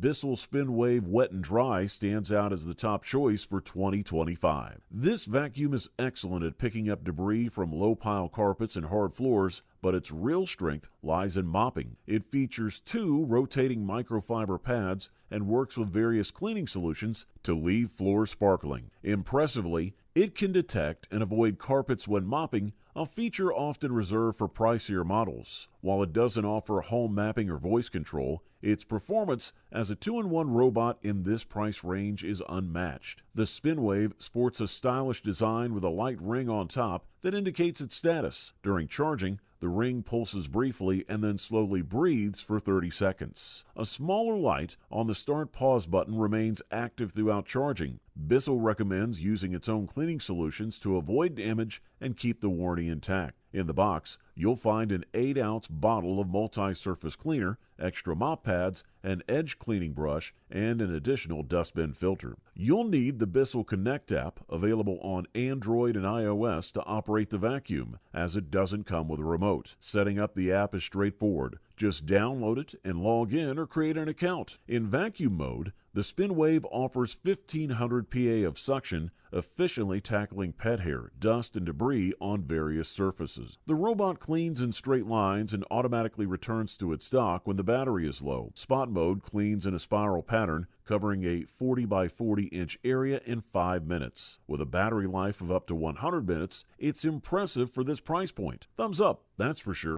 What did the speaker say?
Bissell SpinWave Wet and Dry stands out as the top choice for 2025. This vacuum is excellent at picking up debris from low-pile carpets and hard floors, but its real strength lies in mopping. It features 2 rotating microfiber pads and works with various cleaning solutions to leave floors sparkling. Impressively, it can detect and avoid carpets when mopping, a feature often reserved for pricier models. While it doesn't offer home mapping or voice control, its performance as a 2-in-1 robot in this price range is unmatched. The SpinWave sports a stylish design with a light ring on top that indicates its status. During charging, the ring pulses briefly and then slowly breathes for 30 seconds. A smaller light on the start-pause button remains active throughout charging. Bissell recommends using its own cleaning solutions to avoid damage and keep the warranty intact. In the box, you'll find an 8-ounce bottle of multi-surface cleaner, extra mop pads, an edge cleaning brush, and an additional dustbin filter. You'll need the Bissell Connect app, available on Android and iOS, to operate the vacuum, as it doesn't come with a remote. Setting up the app is straightforward. Just download it and log in or create an account. In vacuum mode, the SpinWave offers 1,500 PA of suction, efficiently tackling pet hair, dust, and debris on various surfaces. The robot cleans in straight lines and automatically returns to its dock when the battery is low. Spot mode cleans in a spiral pattern, covering a 40 by 40 inch area in 5 minutes. With a battery life of up to 100 minutes, it's impressive for this price point. Thumbs up, that's for sure.